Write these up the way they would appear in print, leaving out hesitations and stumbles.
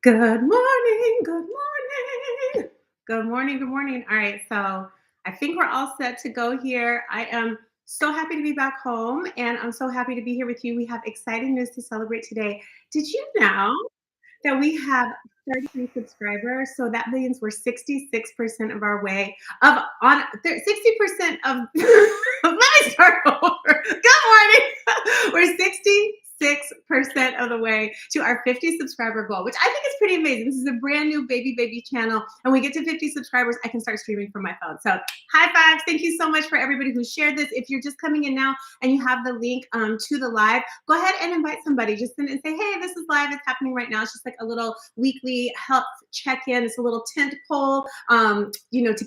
Good morning. Good morning. Good morning. Good morning. All right. So I think we're all set to go here. I am so happy to be back home and I'm so happy to be here with you. We have exciting news to celebrate today. Did you know that we have 33 subscribers? So that means we're 66% of our way of on 60% of let me start over. Good morning. We're 66% of the way to our 50 subscriber goal, which I think is pretty amazing. This is a brand new baby channel. And we get to 50 subscribers, I can start streaming from my phone. So high fives. Thank you so much for everybody who shared this. If you're just coming in now and you have the link to the live, go ahead and invite somebody. Just send it and say, hey, this is live. It's happening right now. It's just like a little weekly health check-in. It's a little tent poll, to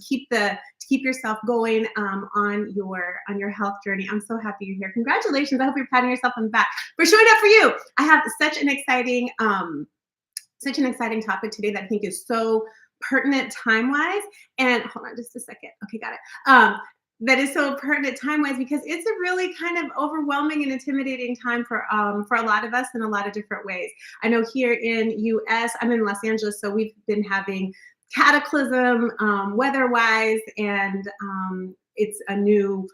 keep yourself going on your health journey. I'm so happy you're here. Congratulations. I hope you're patting yourself on the back for showing up for you. I have such an exciting topic today that I think is so pertinent time-wise. And hold on just a second. Okay, got it. That is so pertinent time-wise because it's a really kind of overwhelming and intimidating time for a lot of us in a lot of different ways. I know here in US, I'm in Los Angeles, so we've been having cataclysm weather-wise, and it's a new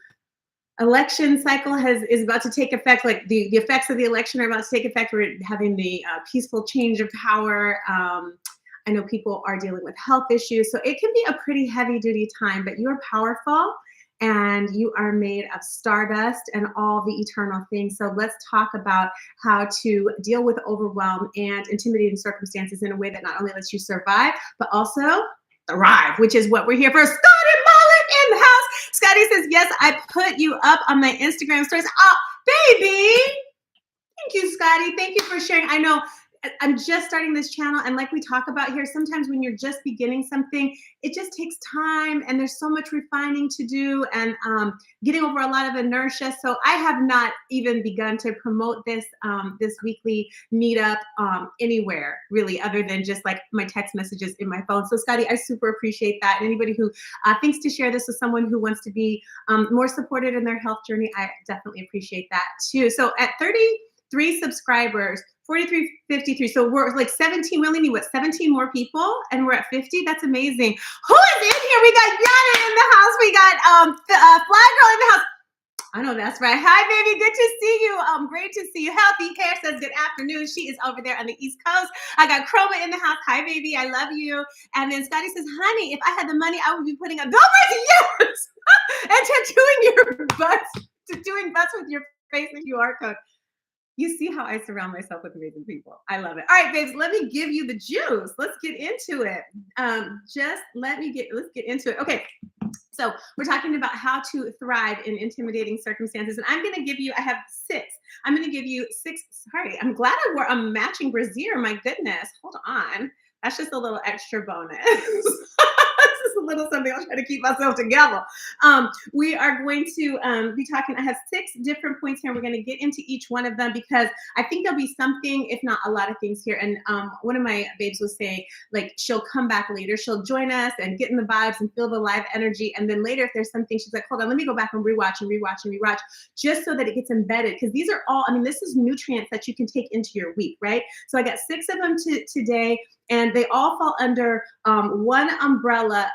election cycle is about to take effect. Like the effects of the election are about to take effect. We're having the peaceful change of power. I know people are dealing with health issues, so it can be a pretty heavy duty time, but you're powerful and you are made of stardust and all the eternal things. So let's talk about how to deal with overwhelm and intimidating circumstances in a way that not only lets you survive, but also thrive, which is what we're here for. Scotty Mullen in the house. Scotty says, yes, I put you up on my Instagram stories. Oh, baby. Thank you, Scotty. Thank you for sharing. I know I'm just starting this channel, and like we talk about here, sometimes when you're just beginning something, it just takes time and there's so much refining to do and getting over a lot of inertia. So I have not even begun to promote this this weekly meetup anywhere really, other than just like my text messages in my phone. So Scotty, I super appreciate that. And anybody who thinks to share this with someone who wants to be more supported in their health journey, I definitely appreciate that too. So at 33 subscribers, 43.53. So we're like 17. We only need 17 more people, and we're at 50. That's amazing. Who is in here? We got Yana in the house. We got Fly Girl in the house. I know that's right. Hi, baby. Good to see you. Great to see you. Healthy Hair says good afternoon. She is over there on the East Coast. I got Chroma in the house. Hi, baby. I love you. And then Scotty says, honey, if I had the money, I would be putting a yes and tattooing butts with your face and QR code. You see how I surround myself with amazing people. I love it. All right, babes, let me give you the juice. Let's get into it. Let's get into it. Okay, so we're talking about how to thrive in intimidating circumstances. And I'm going to give you, I have 6. I'm going to give you 6. Sorry, I'm glad I wore a matching brassiere. My goodness. Hold on. That's just a little extra bonus. Just a little something. I'll try to keep myself together. We are going to be talking. I have 6 different points here. We're going to get into each one of them because I think there'll be something, if not a lot of things here. And one of my babes was saying, like, she'll come back later. She'll join us and get in the vibes and feel the live energy. And then later, if there's something, she's like, hold on, let me go back and rewatch, just so that it gets embedded. Because these are all, this is nutrients that you can take into your week, right? So I got 6 of them today. And they all fall under one umbrella.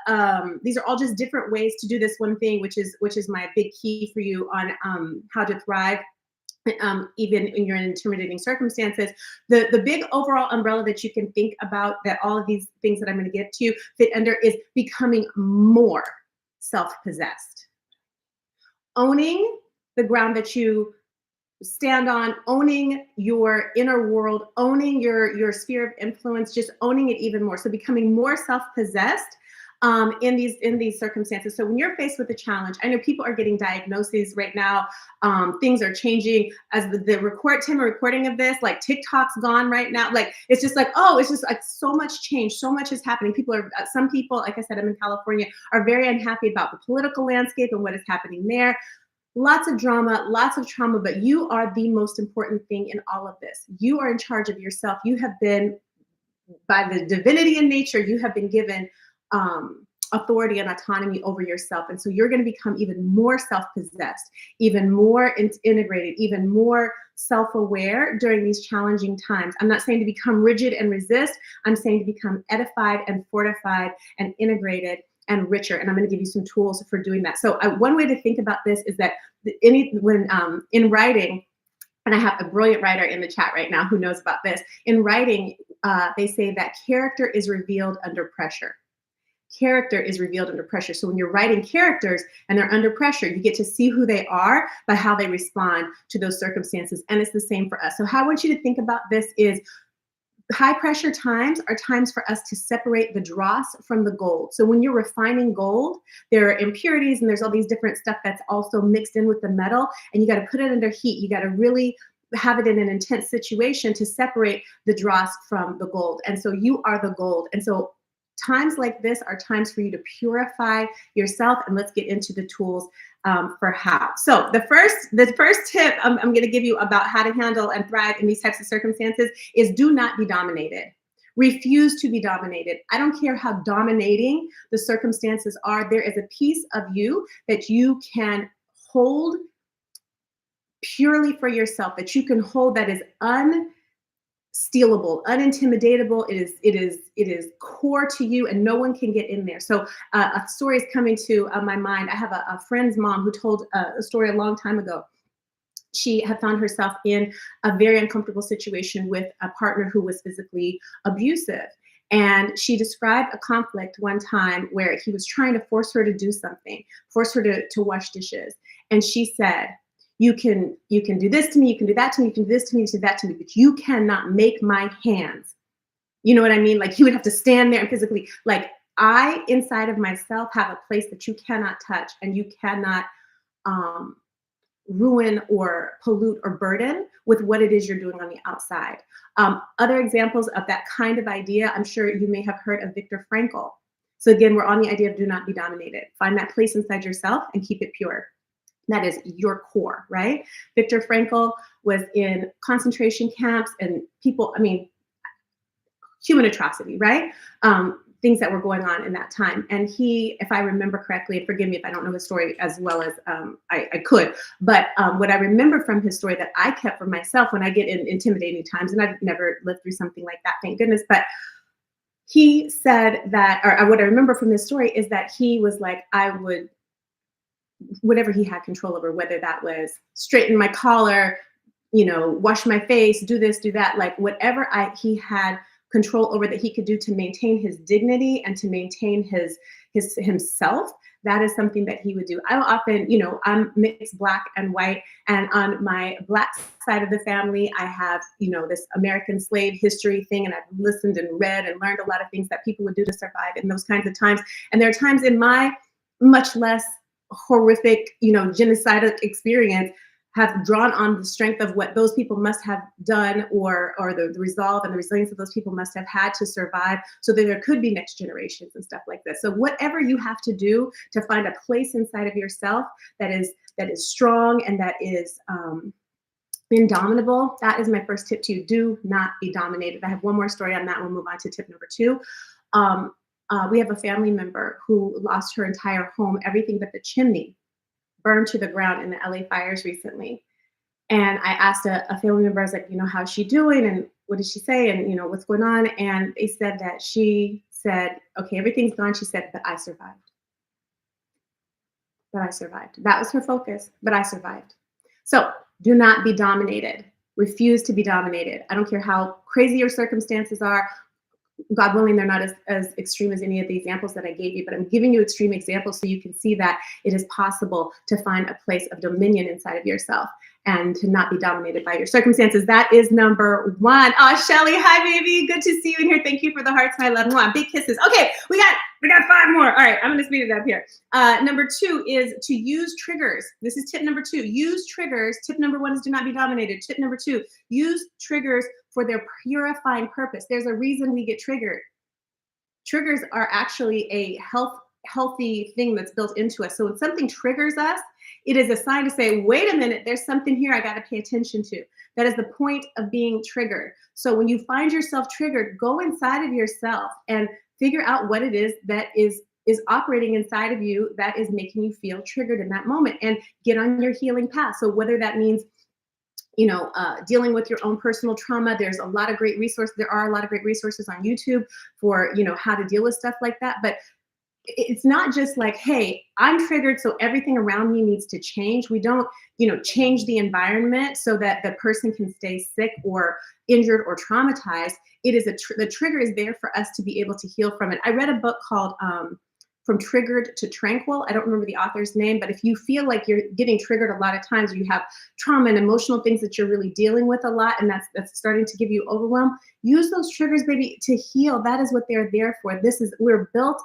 These are all just different ways to do this one thing, which is my big key for you on how to thrive, even when you're in intimidating circumstances. The big overall umbrella that you can think about that all of these things that I'm going to get to fit under is becoming more self-possessed. Owning the ground that you stand on, owning your inner world, owning your sphere of influence, just owning it even more. So becoming more self-possessed in these circumstances. So when you're faced with a challenge, I know people are getting diagnoses right now. Things are changing as the time of recording of this, like TikTok's gone right now. Like, it's just like, oh, it's just like so much change. So much is happening. Some people, like I said, I'm in California, are very unhappy about the political landscape and what is happening there. Lots of drama, lots of trauma, but you are the most important thing in all of this. You are in charge of yourself. You have been, by the divinity in nature, you have been given authority and autonomy over yourself. And so you're going to become even more self-possessed, even more integrated, even more self-aware during these challenging times. I'm not saying to become rigid and resist. I'm saying to become edified and fortified and integrated and richer. And I'm going to give you some tools for doing that. So one way to think about this is that when in writing, and I have a brilliant writer in the chat right now who knows about this. In writing, they say that character is revealed under pressure. Character is revealed under pressure. So when you're writing characters and they're under pressure, you get to see who they are by how they respond to those circumstances. And it's the same for us. So how I want you to think about this is high pressure times are times for us to separate the dross from the gold. So when you're refining gold, there are impurities and there's all these different stuff that's also mixed in with the metal, and you got to put it under heat. You got to really have it in an intense situation to separate the dross from the gold. And so you are the gold. And so times like this are times for you to purify yourself. And let's get into the tools for how. So the first tip I'm going to give you about how to handle and thrive in these types of circumstances is do not be dominated. Refuse to be dominated. I don't care how dominating the circumstances are. There is a piece of you that you can hold purely for yourself, that you can hold, that is unstealable, unintimidatable. It is core to you, and no one can get in there. So a story is coming to my mind. I have a friend's mom who told a story a long time ago. She had found herself in a very uncomfortable situation with a partner who was physically abusive. And she described a conflict one time where he was trying to force her to do something, force her to wash dishes. And she said, you can do this to me, you can do that to me, you can do this to me, you can do that to me, but you cannot make my hands. You know what I mean? Like, he would have to stand there and physically, like, I inside of myself have a place that you cannot touch, and you cannot ruin or pollute or burden with what it is you're doing on the outside. Other examples of that kind of idea, I'm sure you may have heard of Viktor Frankl. So again, we're on the idea of do not be dominated. Find that place inside yourself and keep it pure. That is your core, right? Viktor Frankl was in concentration camps, and people, I mean, human atrocity, right? Things that were going on in that time. And he, if I remember correctly, and forgive me if I don't know his story as well as I could, but what I remember from his story that I kept for myself when I get in intimidating times, and I've never lived through something like that, thank goodness, but he said that, or what I remember from his story is that he was like, I would, whatever he had control over, whether that was straighten my collar, you know, wash my face, do this, do that, like whatever he had control over that he could do to maintain his dignity and to maintain himself, that is something that he would do. I often, you know, I'm mixed black and white, and on my black side of the family, I have, you know, this American slave history thing, and I've listened and read and learned a lot of things that people would do to survive in those kinds of times. And there are times in my much less horrific, you know, genocidal experience have drawn on the strength of what those people must have done, or the resolve and the resilience that those people must have had to survive, so that there could be next generations and stuff like this. So whatever you have to do to find a place inside of yourself that is strong and that is indomitable, that is my first tip to you. Do not be dominated. I have one more story on that. We'll move on to tip number 2. We have a family member who lost her entire home, everything but the chimney burned to the ground in the LA fires recently. And I asked a family member, I was like, you know, how's she doing? And what did she say? And, you know, what's going on? And they said that she said, okay, everything's gone. She said, but I survived. But I survived. That was her focus, but I survived. So do not be dominated. Refuse to be dominated. I don't care how crazy your circumstances are. God willing, they're not as extreme as any of the examples that I gave you, but I'm giving you extreme examples so you can see that it is possible to find a place of dominion inside of yourself and to not be dominated by your circumstances. That is number 1. Oh, Shelly, hi, baby. Good to see you in here. Thank you for the hearts, my love. Mwah. Big kisses. Okay, we got 5 more. All right, I'm going to speed it up here. Number 2 is to use triggers. This is tip number 2. Use triggers. Tip number 1 is do not be dominated. Tip number 2, use triggers for their purifying purpose. There's a reason we get triggered. Triggers are actually a healthy thing that's built into us. So when something triggers us, it is a sign to say, wait a minute, there's something here I got to pay attention to. That is the point of being triggered. So when you find yourself triggered, go inside of yourself and figure out what it is that is is operating inside of you that is making you feel triggered in that moment, and get on your healing path. So whether that means dealing with your own personal trauma, there's a lot of great resources. There are a lot of great resources on YouTube for, how to deal with stuff like that. But it's not just like, hey, I'm triggered, so everything around me needs to change. We don't, change the environment so that the person can stay sick or injured or traumatized. It is the trigger is there for us to be able to heal from it. I read a book called From Triggered to Tranquil. I don't remember the author's name, but if you feel like you're getting triggered a lot of times, or you have trauma and emotional things that you're really dealing with a lot, and that's starting to give you overwhelm, use those triggers, baby, to heal. That is what they're there for. We're built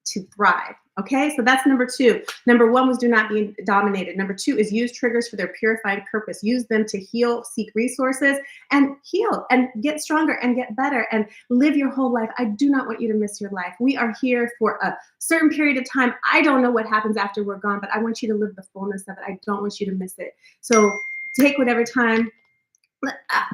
to thrive. Okay, so that's number 2. Number 1 was do not be dominated. Number 2 is use triggers for their purifying purpose. Use them to heal, seek resources, and heal and get stronger and get better and live your whole life. I do not want you to miss your life. We are here for a certain period of time. I don't know what happens after we're gone, but I want you to live the fullness of it. I don't want you to miss it. So take whatever time.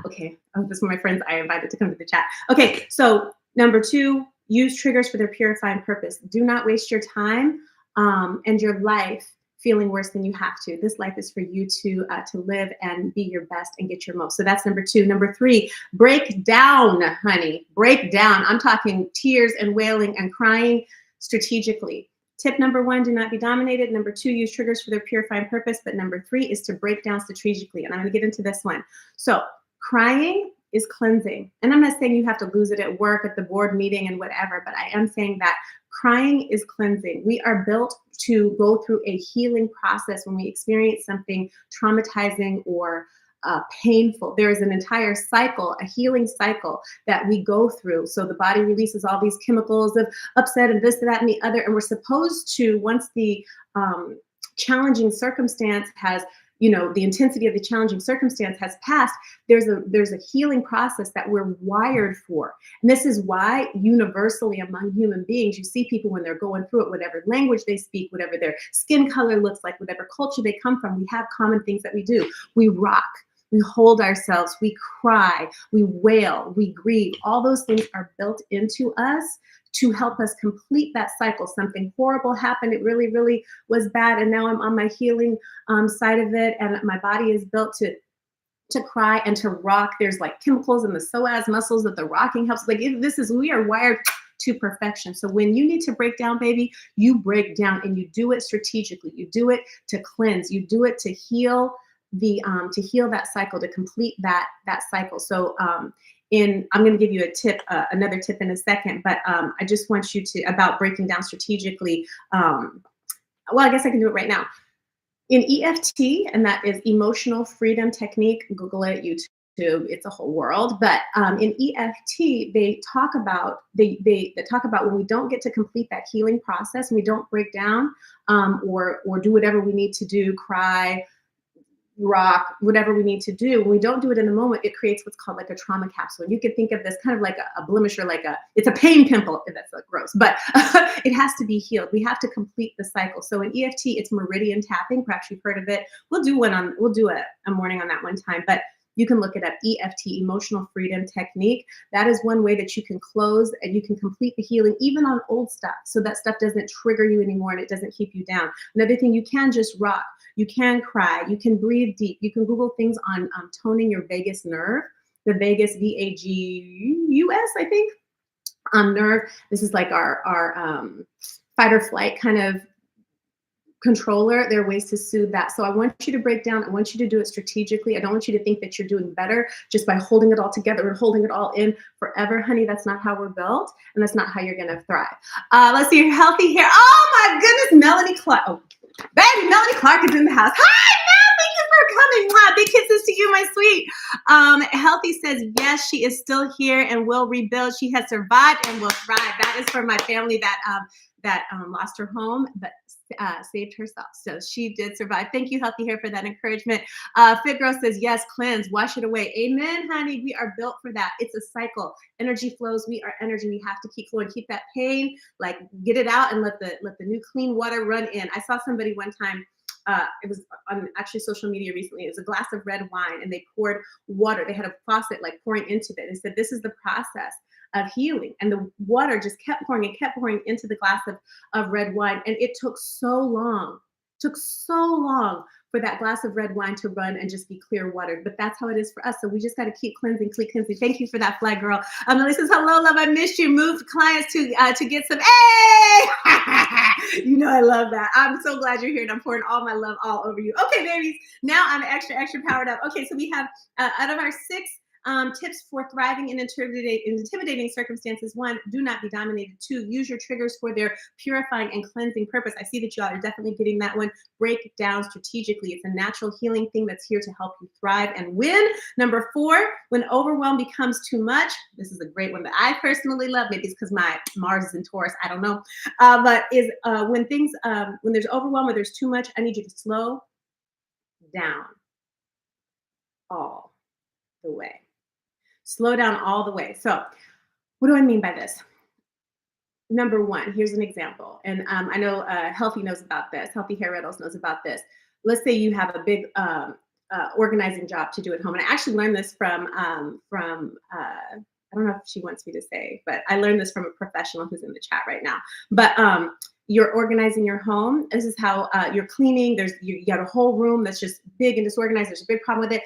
Okay, this is my friends I invited to come to the chat. Okay, so number 2, use triggers for their purifying purpose. Do not waste your time and your life feeling worse than you have to. This life is for you to live and be your best and get your most. So that's number 2. Number 3, break down, honey. Break down. I'm talking tears and wailing and crying strategically. Tip number 1, do not be dominated. Number 2, use triggers for their purifying purpose. But number 3 is to break down strategically. And I'm going to get into this one. So crying is cleansing. And I'm not saying you have to lose it at work, at the board meeting and whatever, but I am saying that crying is cleansing. We are built to go through a healing process when we experience something traumatizing or painful. There is an entire cycle, a healing cycle that we go through. So the body releases all these chemicals of upset and this, that, and the other. And we're supposed to, once the challenging circumstance has the intensity of the challenging circumstance has passed, there's a healing process that we're wired for. And this is why universally among human beings, you see people when they're going through it, whatever language they speak, whatever their skin color looks like, whatever culture they come from, we have common things that we do. We rock, we hold ourselves, we cry, we wail, we grieve. All those things are built into us to help us complete that cycle. Something horrible happened. It really, really was bad. And now I'm on my healing side of it. And my body is built to cry and to rock. There's like chemicals in the psoas muscles that the rocking helps. We are wired to perfection. So when you need to break down, baby, you break down, and you do it strategically. You do it to cleanse. You do it to heal to heal that cycle, to complete that cycle. So I'm going to give you a tip, another tip in a second, but I just want you to, about breaking down strategically. Well, I guess I can do it right now. In EFT, and that is emotional freedom technique, Google it, YouTube, it's a whole world. But in EFT, they talk about they talk about when we don't get to complete that healing process, and we don't break down or do whatever we need to do, cry, rock, whatever we need to do. When we don't do it in the moment, it creates what's called like a trauma capsule. And you can think of this kind of like a blemish, or like it's a pain pimple. That's like gross, but it has to be healed. We have to complete the cycle. So in EFT, it's meridian tapping. Perhaps you've heard of it. We'll do a morning on that one time, but you can look it up, EFT, emotional freedom technique. That is one way that you can close and you can complete the healing, even on old stuff. So that stuff doesn't trigger you anymore and it doesn't keep you down. Another thing, you can just rock. You can cry. You can breathe deep. You can Google things on toning your vagus nerve, the vagus, VAGUS, I think, nerve. This is like our fight or flight kind of controller. There are ways to soothe that. So I want you to break down. I want you to do it strategically. I don't want you to think that you're doing better just by holding it all together and holding it all in forever, honey. That's not how we're built, and that's not how you're going to thrive. Let's see, you're healthy here. Oh my goodness, Melanie Clark. Oh, baby, Melanie Clark is in the house. Hi, Mel. Thank you for coming. Wow, big kisses to you, my sweet. Healthy says, yes, she is still here and will rebuild. She has survived and will thrive. That is for my family that lost her home, but saved herself. So she did survive. Thank you, Healthy Hair, for that encouragement. Fit Girl says, yes, cleanse, wash it away. Amen, honey. We are built for that. It's a cycle. Energy flows. We are energy. We have to keep flowing. Keep that pain, like get it out and let the new clean water run in. I saw somebody one time, it was on actually social media recently. It was a glass of red wine and they poured water. They had a faucet like pouring into it and said, this is the process. of healing. And the water just kept pouring into the glass of red wine. And it took so long for that glass of red wine to run and just be clear watered. But that's how it is for us. So we just got to keep cleansing, keep cleansing. Thank you for that flag, girl. Melly says, hello, love, I missed you. Moved clients to get some, hey! You know I love that. I'm so glad you're here and I'm pouring all my love all over you. Okay, babies, now I'm extra powered up. Okay, so we have, out of our 6 tips for thriving in intimidating circumstances. 1, do not be dominated. 2, use your triggers for their purifying and cleansing purpose. I see that y'all are definitely getting that one. Break down strategically. It's a natural healing thing that's here to help you thrive and win. Number 4, when overwhelm becomes too much. This is a great one that I personally love. Maybe it's because my Mars is in Taurus. I don't know. But when there's overwhelm or there's too much, I need you to slow down all the way. Slow down all the way. So what do I mean by this? Number 1, here's an example. And I know Healthy knows about this. Healthy Hair Riddles knows about this. Let's say you have a big organizing job to do at home. And I actually learned this from I don't know if she wants me to say, but I learned this from a professional who's in the chat right now. But you're organizing your home. This is how you're cleaning. You got a whole room that's just big and disorganized. There's a big problem with it.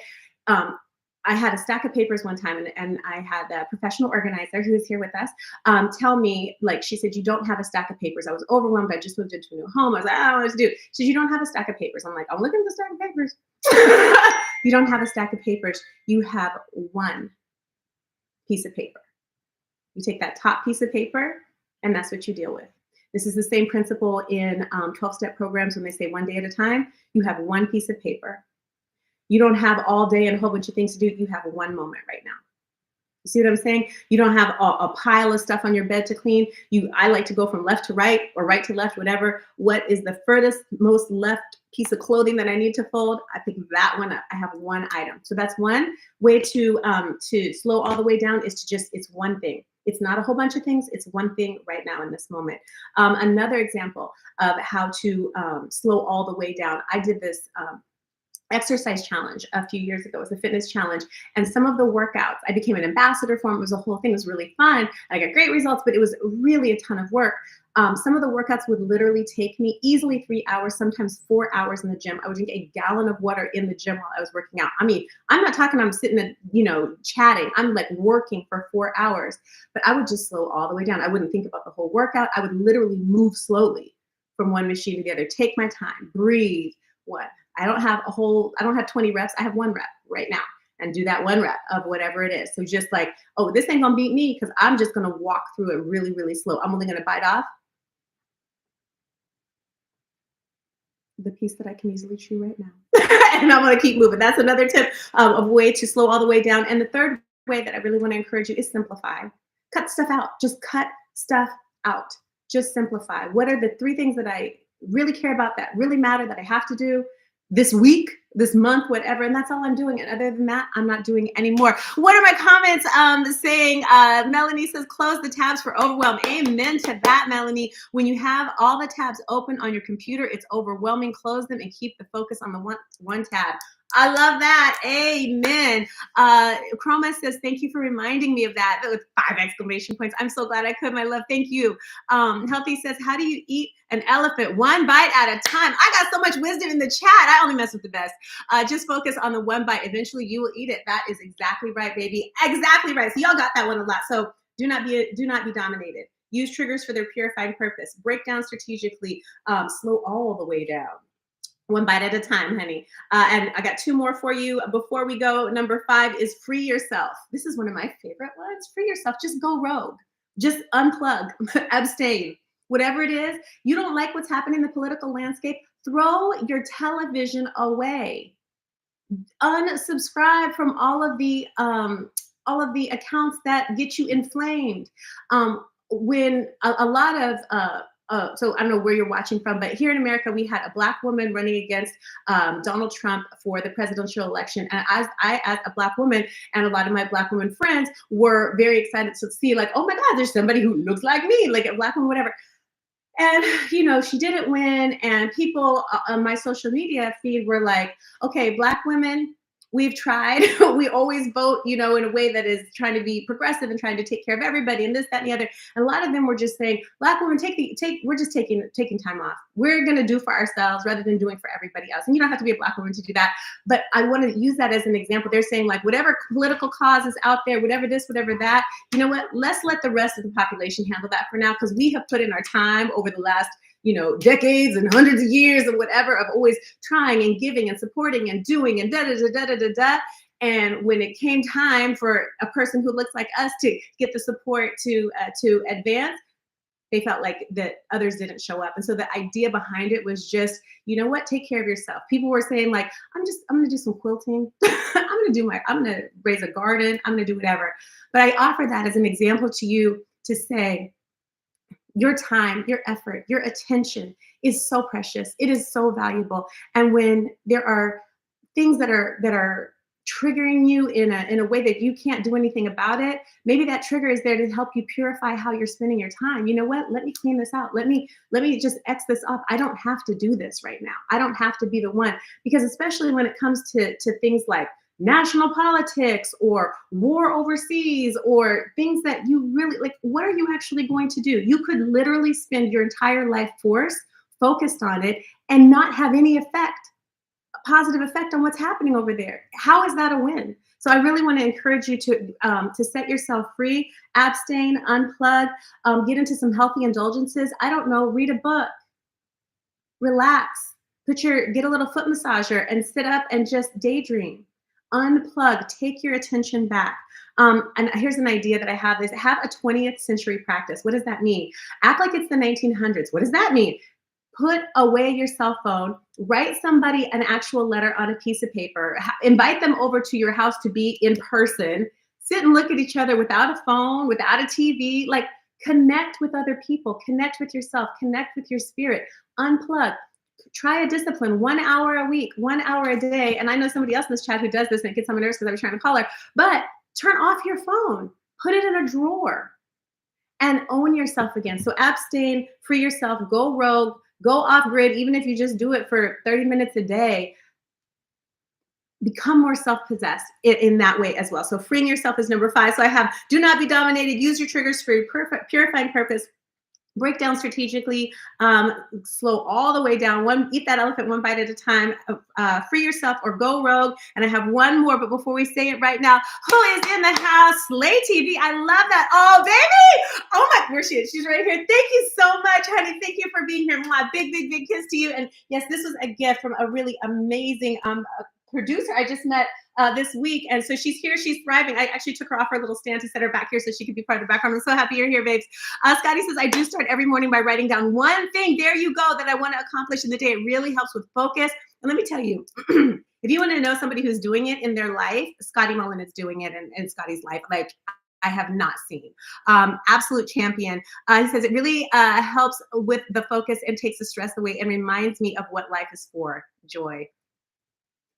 I had a stack of papers one time, and I had a professional organizer who was here with us tell me, like, she said, you don't have a stack of papers. I was overwhelmed. I just moved into a new home. I was like, I don't know what to do. She said, you don't have a stack of papers. I'm like, I'm looking at the stack of papers. You don't have a stack of papers. You have one piece of paper. You take that top piece of paper, and that's what you deal with. This is the same principle in 12-step programs when they say 1 day at a time. You have one piece of paper. You don't have all day and a whole bunch of things to do. You have one moment right now. You see what I'm saying? You don't have a pile of stuff on your bed to clean. I like to go from left to right or right to left, whatever. What is the furthest, most left piece of clothing that I need to fold? I pick that one up. I have one item. So that's one way to slow all the way down, is to just, it's one thing. It's not a whole bunch of things. It's one thing right now in this moment. Another example of how to slow all the way down. I did this exercise challenge a few years ago. It was a fitness challenge, and some of the workouts, I became an ambassador for them. It was a whole thing. It was really fun. I got great results, but it was really a ton of work. Some of the workouts would literally take me easily 3 hours, sometimes 4 hours in the gym. I would drink a gallon of water in the gym while I was working out. I mean, I'm not talking, I'm sitting and, chatting. I'm like working for 4 hours, but I would just slow all the way down. I wouldn't think about the whole workout. I would literally move slowly from one machine to the other, take my time, breathe. I don't have 20 reps. I have 1 rep right now, and do that 1 rep of whatever it is. So just like, oh, this ain't gonna beat me because I'm just gonna walk through it really, really slow. I'm only gonna bite off the piece that I can easily chew right now. And I'm gonna keep moving. That's another tip of a way to slow all the way down. And the third way that I really wanna encourage you is simplify. Cut stuff out. Just cut stuff out. Just simplify. What are the 3 things that I really care about, that really matter, that I have to do this week, this month, whatever, and that's all I'm doing. And other than that, I'm not doing anymore. What are my comments saying? Melanie says, close the tabs for overwhelm. Amen to that, Melanie. When you have all the tabs open on your computer, it's overwhelming. Close them and keep the focus on the one tab. I love that. Amen. Chroma says, thank you for reminding me of that with 5 exclamation points. I'm so glad I could, my love. Thank you. Healthy says, how do you eat an elephant 1 bite at a time? I got so much wisdom in the chat. I only mess with the best. Just focus on the 1 bite. Eventually you will eat it. That is exactly right, baby. Exactly right. So y'all got that one a lot. So do not be dominated. Use triggers for their purifying purpose. Break down strategically. Slow all the way down. 1 bite at a time, honey. And I got 2 more for you before we go. Number 5 is free yourself. This is one of my favorite ones. Free yourself. Just go rogue. Just unplug. Abstain. Whatever it is, you don't like what's happening in the political landscape, throw your television away. Unsubscribe from all of the accounts that get you inflamed. When a lot of so I don't know where you're watching from, but here in America, we had a Black woman running against Donald Trump for the presidential election. And as a Black woman, and a lot of my Black women friends were very excited to see, like, oh my God, there's somebody who looks like me, like a Black woman, whatever. And, she didn't win. And people on my social media feed were like, okay, Black women, we've tried. We always vote, in a way that is trying to be progressive and trying to take care of everybody and this, that, and the other. And a lot of them were just saying, Black women, we're just taking time off. We're going to do for ourselves rather than doing for everybody else. And you don't have to be a Black woman to do that. But I want to use that as an example. They're saying, like, whatever political cause is out there, whatever this, whatever that, you know what? Let's let the rest of the population handle that for now, because we have put in our time over the last decades and hundreds of years and whatever of always trying and giving and supporting and doing and da da da da da da da. And when it came time for a person who looks like us to get the support to advance, they felt like that others didn't show up. And so the idea behind it was just, take care of yourself. People were saying, like, I'm gonna do some quilting. I'm gonna raise a garden. I'm gonna do whatever. But I offer that as an example to you to say, your time, your effort, your attention is so precious. It is so valuable. And when there are things that are triggering you in a way that you can't do anything about it, maybe that trigger is there to help you purify how you're spending your time. You know what? Let me clean this out. Let me just X this off. I don't have to do this right now. I don't have to be the one, because especially when it comes to things like national politics or war overseas or things that you really like, what are you actually going to do? You could literally spend your entire life force focused on it and not have any positive effect on what's happening over there. How is that a win? So I really want to encourage you to set yourself free, abstain, unplug, get into some healthy indulgences. I don't know, read a book, relax, get a little foot massager and sit up and just daydream. Unplug, take your attention back. And here's an idea that I have is have a 20th century practice. What does that mean? Act like it's the 1900s. What does that mean? Put away your cell phone, write somebody an actual letter on a piece of paper, invite them over to your house to be in person, sit and look at each other without a phone, without a TV, like connect with other people, connect with yourself, connect with your spirit, unplug. Try a discipline, 1 hour a week, 1 hour a day. And I know somebody else in this chat who does this, and it gets on my nerves because I was trying to call her, but turn off your phone, put it in a drawer and own yourself again. So abstain, free yourself, go rogue, go off grid, even if you just do it for 30 minutes a day. Become more self-possessed in that way as well. So freeing yourself is number 5. So I have do not be dominated, use your triggers for purifying purpose, break down strategically, slow all the way down, eat that elephant one bite at a time, free yourself or go rogue. And I have one more, but before we say it right now, who is in the house? Slay TV, I love that. Oh, baby. Oh my, where she is? She's right here. Thank you so much, honey. Thank you for being here. My big, big, big kiss to you. And yes, this was a gift from a really amazing producer I just met this week. And so she's here, she's thriving. I actually took her off her little stand to set her back here so she could be part of the background. I'm so happy you're here, babes. Scotty says, I do start every morning by writing down one thing, there you go, that I want to accomplish in the day. It really helps with focus. And let me tell you, if you want to know somebody who's doing it in their life, Scotty Mullen is doing it in Scotty's life. Like, I have not seen. Absolute champion. He says it really helps with the focus and takes the stress away and reminds me of what life is for, joy.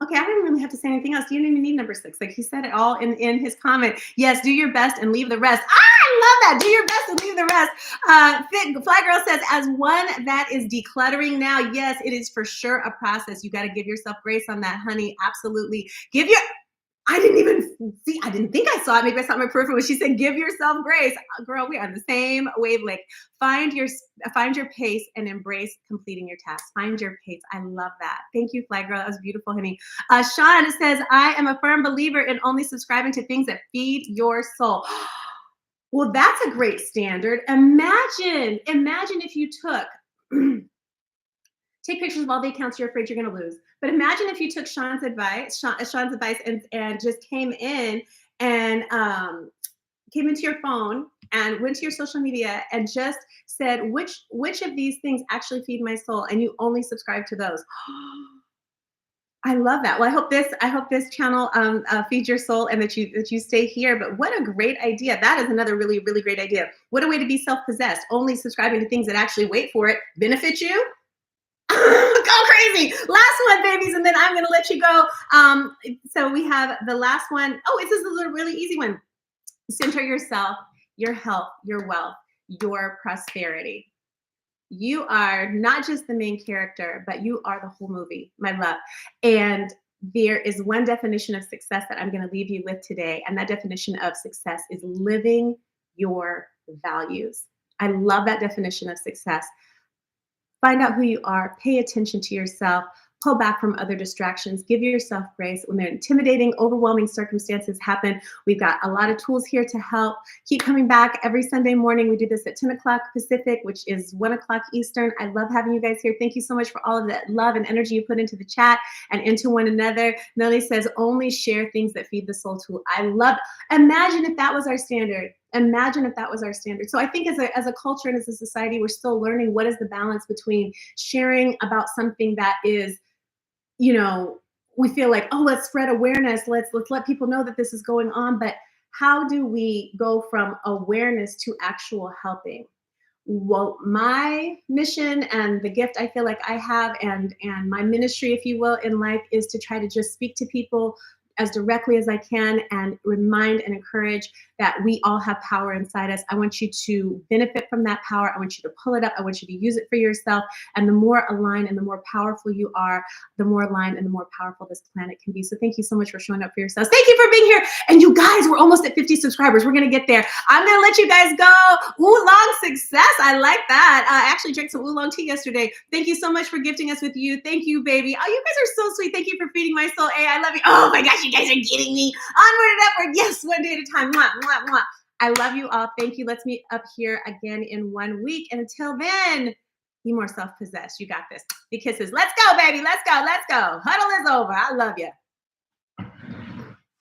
Okay, I didn't really have to say anything else. You didn't even need number 6. Like he said it all in his comment. Yes, do your best and leave the rest. I love that. Do your best and leave the rest. Fly Girl says, as one that is decluttering now, yes, it is for sure a process. You got to give yourself grace on that, honey. Absolutely. I didn't think I saw it. Maybe I saw my peripheral when she said, give yourself grace. Girl, we are on the same wavelength. Find your pace and embrace completing your tasks. Find your pace. I love that. Thank you, Fly Girl. That was beautiful, honey. Sean says, I am a firm believer in only subscribing to things that feed your soul. Well, that's a great standard. Imagine if you took, take pictures of all the accounts you're afraid you're going to lose. But imagine if you took Sean's advice and just came in and came into your phone and went to your social media and just said, which of these things actually feed my soul? And you only subscribe to those. I love that. Well, I hope this channel feeds your soul and that you stay here. But what a great idea. That is another really, really great idea. What a way to be self-possessed, only subscribing to things that actually, wait for it, benefit you. Go crazy. Last one, babies, and then I'm going to let you go. So we have the last one. Oh, this is a little really easy one. Center yourself, your health, your wealth, your prosperity. You are not just the main character, but you are the whole movie, my love. And there is one definition of success that I'm going to leave you with today. And that definition of success is living your values. I love that definition of success. Find out who you are, pay attention to yourself, pull back from other distractions, give yourself grace. When the intimidating, overwhelming circumstances happen, we've got a lot of tools here to help. Keep coming back every Sunday morning. We do this at 10 o'clock Pacific, which is 1 o'clock Eastern. I love having you guys here. Thank you so much for all of that love and energy you put into the chat and into one another. Nelly says, only share things that feed the soul too. I love it. Imagine if that was our standard. Imagine if that was our standard. So I think as a culture and as a society, we're still learning what is the balance between sharing about something that is, we feel like, oh, let's spread awareness. Let's let people know that this is going on. But how do we go from awareness to actual helping? Well, my mission and the gift I feel like I have and my ministry, if you will, in life is to try to just speak to people as directly as I can and remind and encourage that we all have power inside us. I want you to benefit from that power. I want you to pull it up. I want you to use it for yourself. And the more aligned and the more powerful you are, the more aligned and the more powerful this planet can be. So thank you so much for showing up for yourselves. Thank you for being here. And you guys, we're almost at 50 subscribers. We're going to get there. I'm going to let you guys go. Oolong success. I like that. I actually drank some oolong tea yesterday. Thank you so much for gifting us with you. Thank you, baby. Oh, you guys are so sweet. Thank you for feeding my soul. Hey, I love you. Oh my gosh, you guys are getting me. Onward and upward. Yes, one day at a time. Mwah, mwah, mwah. I love you all. Thank you. Let's meet up here again in 1 week. And until then, be more self-possessed. You got this. Be kisses. Let's go, baby. Let's go. Let's go. Huddle is over. I love you.